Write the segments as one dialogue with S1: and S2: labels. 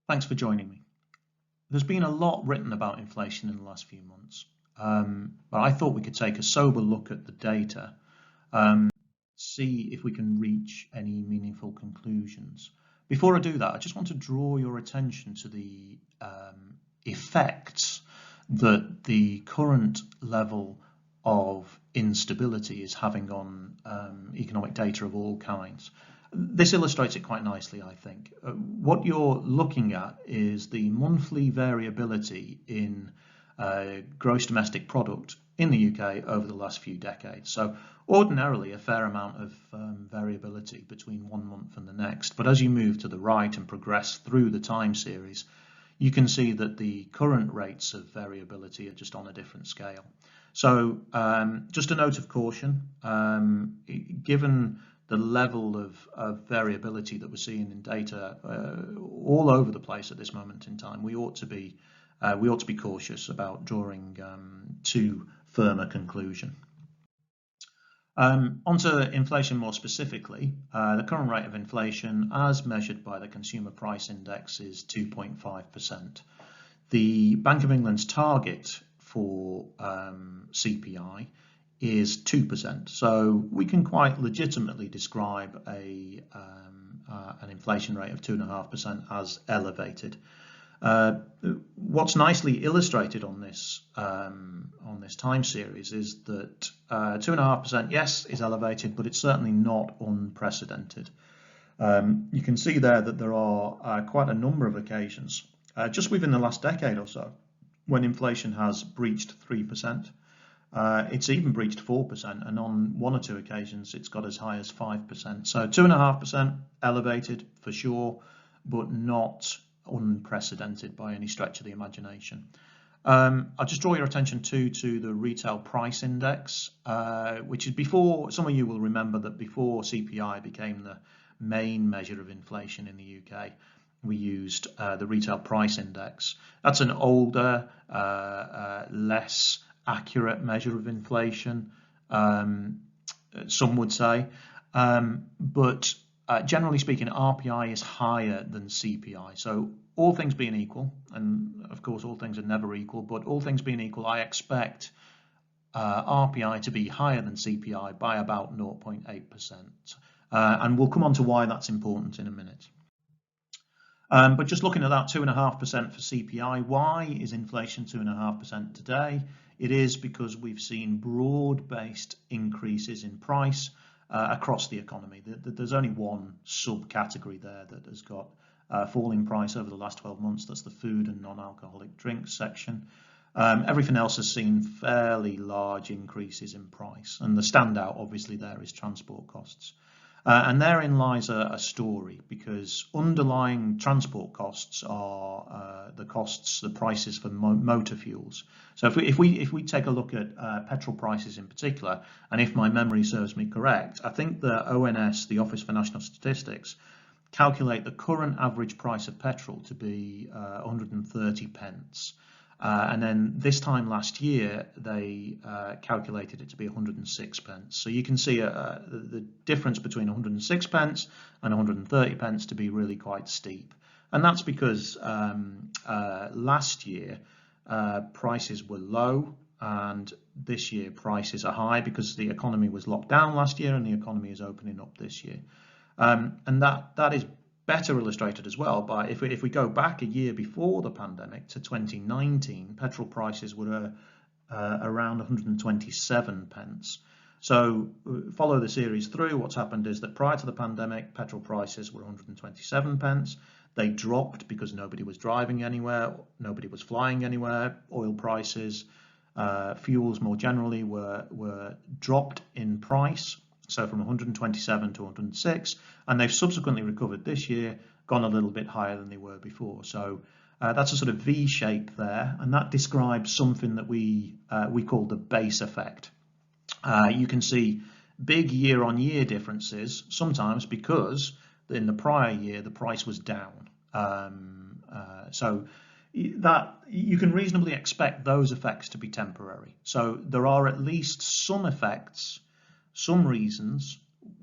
S1: Thanks for joining me. There's been a lot written about inflation in the last few months, but I thought we could take a sober look at the data, see if we can reach any meaningful conclusions. Before I do that, I just want to draw your attention to the effects that the current level of instability is having on economic data of all kinds. This illustrates it quite nicely, I think. What you're looking at is the monthly variability in gross domestic product in the UK over the last few decades. So ordinarily a fair amount of variability between one month and the next, but as you move to the right and progress through the time series, you can see that the current rates of variability are just on a different scale. So just a note of caution, given the level of variability that we're seeing in data all over the place at this moment in time, we ought to be cautious about drawing too firm a conclusion. Onto inflation more specifically, the current rate of inflation as measured by the Consumer Price Index is 2.5%. The Bank of England's target for CPI is 2%, so we can quite legitimately describe an inflation rate of 2.5% as elevated. What's nicely illustrated on this time series is that 2.5%, yes, is elevated, but it's certainly not unprecedented. You can see there that there are quite a number of occasions, just within the last decade or so, when inflation has breached 3%. It's even breached 4%, and on one or two occasions it's got as high as 5%. So 2.5% elevated for sure, but not unprecedented by any stretch of the imagination. I'll just draw your attention to the retail price index, which is before, some of you will remember that before CPI became the main measure of inflation in the UK, we used the retail price index. That's an older, less accurate measure of inflation, some would say, but generally speaking, RPI is higher than CPI. So all things being equal, and of course all things are never equal, but all things being equal, I expect RPI to be higher than CPI by about 0.8%. And we'll come on to why that's important in a minute. But just looking at that 2.5% for CPI, why is inflation 2.5% today? It is because we've seen broad-based increases in price across the economy. There's only one subcategory there that has got falling price over the last 12 months. That's the food and non-alcoholic drinks section. Everything else has seen fairly large increases in price, and the standout obviously there is transport costs. And therein lies a story, because underlying transport costs are the prices for motor fuels. So if we take a look at petrol prices in particular, and if my memory serves me correct, I think the ONS, the Office for National Statistics, calculate the current average price of petrol to be 130 pence. And then this time last year, they calculated it to be 106 pence. So you can see the difference between 106 pence and 130 pence to be really quite steep. And that's because last year prices were low, and this year prices are high because the economy was locked down last year and the economy is opening up this year. And that is better illustrated as well by if we go back a year before the pandemic to 2019, petrol prices were around 127 pence. So follow the series through. What's happened is that prior to the pandemic, petrol prices were 127 pence. They dropped because nobody was driving anywhere, nobody was flying anywhere. Oil prices, fuels more generally were dropped in price. So from 127 to 106, and they've subsequently recovered this year, gone a little bit higher than they were before. So that's a sort of V shape there, and that describes something that we call the base effect. You can see big year-on-year differences sometimes because in the prior year the price was down. So that you can reasonably expect those effects to be temporary. So there are at least some effects, some reasons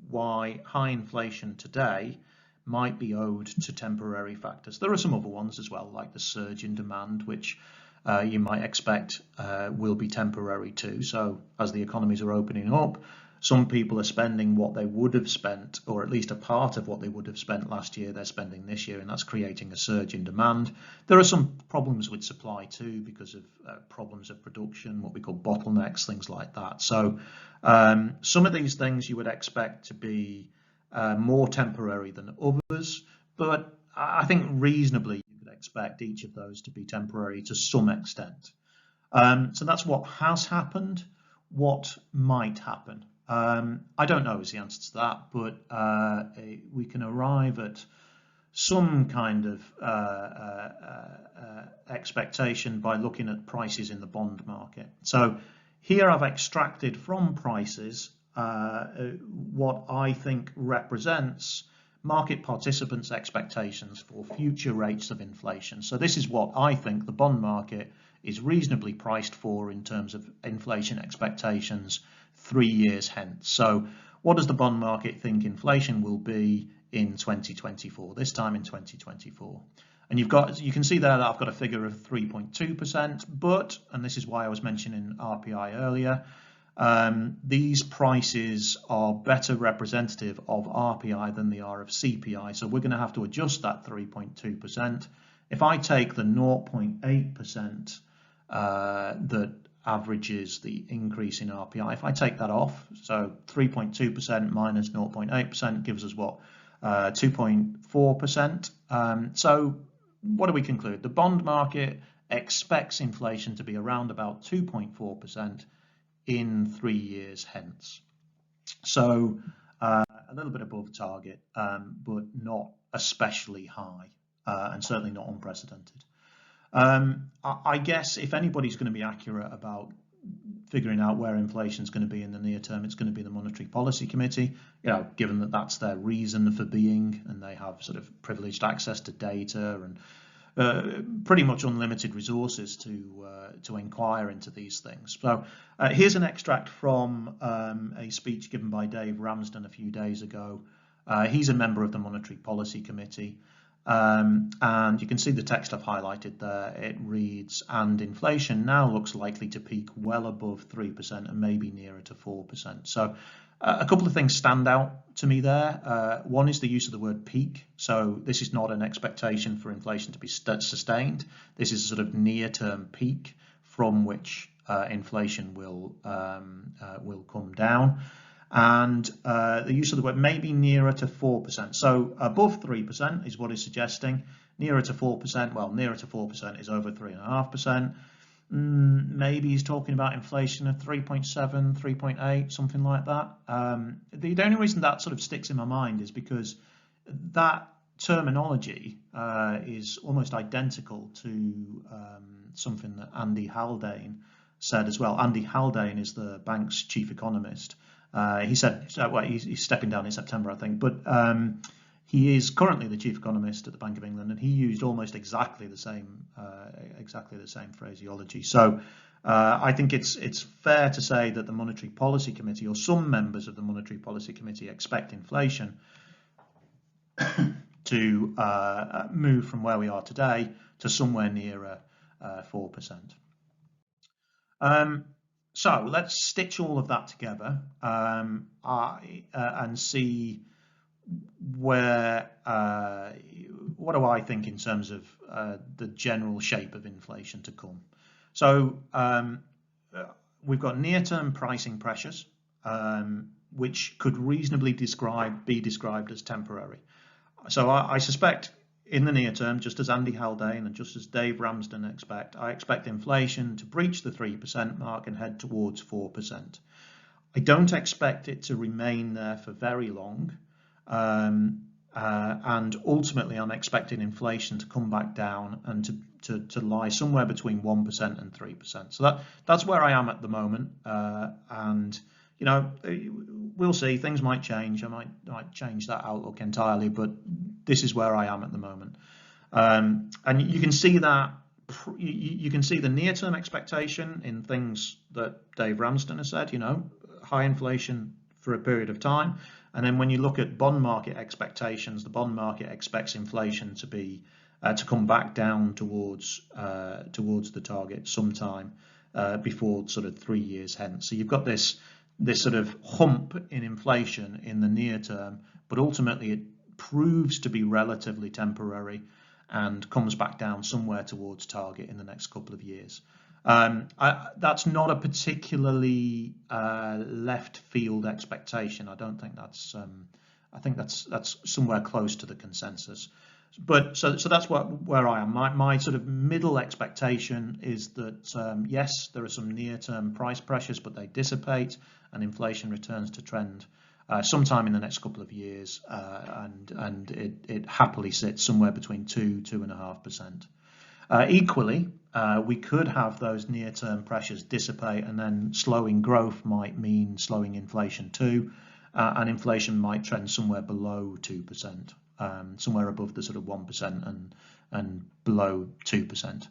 S1: why high inflation today might be owed to temporary factors. There are some other ones as well, like the surge in demand, which you might expect will be temporary too. So as the economies are opening up, some people are spending what they would have spent, or at least a part of what they would have spent last year, they're spending this year, and that's creating a surge in demand. There are some problems with supply too because of problems of production, what we call bottlenecks, things like that. So some of these things you would expect to be more temporary than others, but I think reasonably you could expect each of those to be temporary to some extent. So that's what has happened. What might happen? I don't know is the answer to that, but we can arrive at some kind of expectation by looking at prices in the bond market. So here I've extracted from prices what I think represents market participants' expectations for future rates of inflation. So this is what I think the bond market is reasonably priced for in terms of inflation expectations 3 years hence. So what does the bond market think inflation will be in 2024, this time in 2024? And you can see there that I've got a figure of 3.2%, but, and this is why I was mentioning RPI earlier, these prices are better representative of RPI than they are of CPI. So we're going to have to adjust that 3.2%. If I take the 0.8% that averages the increase in RPI, if I take that off, so 3.2% minus 0.8% gives us what? 2.4%. So what do we conclude? The bond market expects inflation to be around about 2.4% in 3 years hence. So a little bit above target, but not especially high, and certainly not unprecedented. I guess if anybody's going to be accurate about figuring out where inflation is going to be in the near term, it's going to be the Monetary Policy Committee, given that that's their reason for being, and they have sort of privileged access to data and pretty much unlimited resources to inquire into these things. So here's an extract from a speech given by Dave Ramsden a few days ago. He's a member of the Monetary Policy Committee. And you can see the text I've highlighted there. It reads, and inflation now looks likely to peak well above 3% and maybe nearer to 4%. So a couple of things stand out to me there. One is the use of the word peak. So this is not an expectation for inflation to be sustained. This is a sort of near-term peak from which inflation will come down. And the use of the word maybe nearer to 4%. So above 3% is what it's suggesting. Nearer to 4%, well, nearer to 4% is over 3.5%. Maybe he's talking about inflation of 3.7, 3.8, something like that. The only reason that sort of sticks in my mind is because that terminology is almost identical to something that Andy Haldane said as well. Andy Haldane is the bank's chief economist. He said, well, he's stepping down in September, I think, but he is currently the chief economist at the Bank of England, and he used almost exactly the same phraseology. So I think it's fair to say that the Monetary Policy Committee, or some members of the Monetary Policy Committee, expect inflation to move from where we are today to somewhere nearer 4%. So let's stitch all of that together and see where, what do I think in terms of the general shape of inflation to come. So we've got near-term pricing pressures, which could reasonably be described as temporary. So I suspect in the near term, just as Andy Haldane and just as Dave Ramsden expect, I expect inflation to breach the 3% mark and head towards 4%. I don't expect it to remain there for very long. And ultimately, I'm expecting inflation to come back down and to lie somewhere between 1% and 3%. So that's where I am at the moment. And we'll see. Things might change. I might change that outlook entirely, but this is where I am at the moment. And you can see that you can see the near-term expectation in things that Dave Ramsden has said. High inflation for a period of time. And then when you look at bond market expectations, the bond market expects inflation to be to come back down towards the target sometime before sort of 3 years hence. So you've got this sort of hump in inflation in the near term, but ultimately it proves to be relatively temporary and comes back down somewhere towards target in the next couple of years. That's not a particularly left field expectation. I don't think that's. I think that's somewhere close to the consensus. But so that's where I am. My sort of middle expectation is that yes, there are some near-term price pressures, but they dissipate and inflation returns to trend sometime in the next couple of years, and it happily sits somewhere between 2–2.5%. Equally, we could have those near-term pressures dissipate, and then slowing growth might mean slowing inflation too, and inflation might trend somewhere below 2%, somewhere above the sort of 1% and below 2%.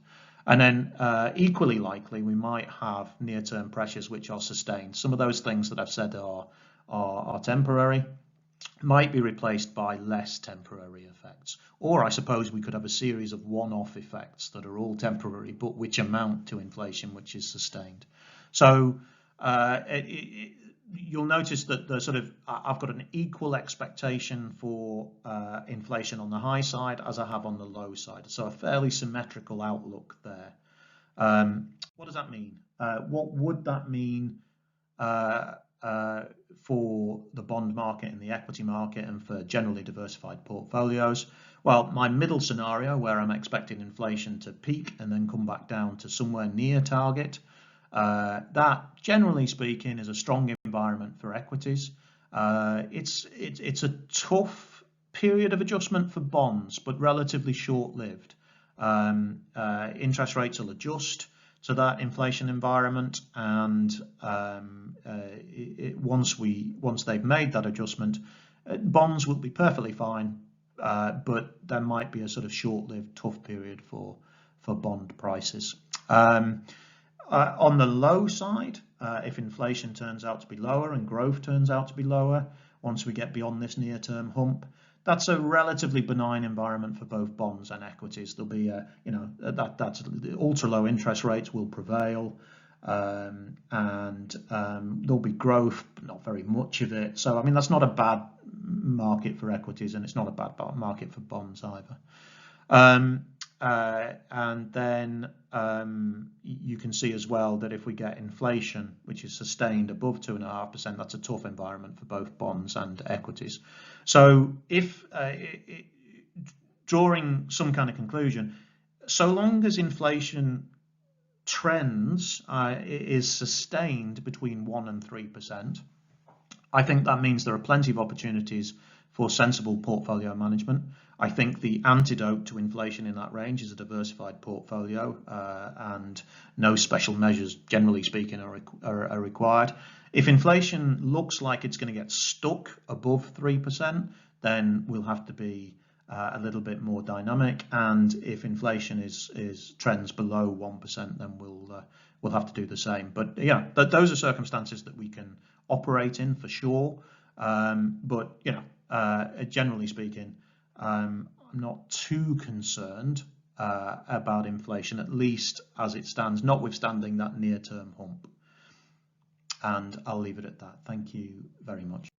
S1: And then equally likely, we might have near-term pressures which are sustained. Some of those things that I've said are temporary, might be replaced by less temporary effects. Or I suppose we could have a series of one-off effects that are all temporary, but which amount to inflation, which is sustained. So you'll notice that I've got an equal expectation for inflation on the high side as I have on the low side. So a fairly symmetrical outlook there. What does that mean? What would that mean for the bond market and the equity market and for generally diversified portfolios? Well, my middle scenario, where I'm expecting inflation to peak and then come back down to somewhere near target, that generally speaking is a strong environment for equities. It's a tough period of adjustment for bonds, but relatively short-lived. Interest rates will adjust to that inflation environment, and once they've made that adjustment, bonds will be perfectly fine, but there might be a sort of short-lived tough period for bond prices. On the low side, if inflation turns out to be lower and growth turns out to be lower, once we get beyond this near-term hump, that's a relatively benign environment for both bonds and equities. There'll be that's ultra low interest rates will prevail, and there'll be growth, but not very much of it. So I mean, that's not a bad market for equities, and it's not a bad market for bonds either. And then you can see as well that if we get inflation which is sustained above 2.5%, that's a tough environment for both bonds and equities. So if drawing some kind of conclusion, so long as inflation trends is sustained between 1% and 3%, I think that means there are plenty of opportunities for sensible portfolio management. I think the antidote to inflation in that range is a diversified portfolio, and no special measures, generally speaking, are required. If inflation looks like it's going to get stuck above 3%, then we'll have to be a little bit more dynamic. And if inflation trends below 1%, then we'll have to do the same. But yeah, those are circumstances that we can operate in for sure. But generally speaking, I'm not too concerned about inflation, at least as it stands, notwithstanding that near-term hump. And I'll leave it at that. Thank you very much.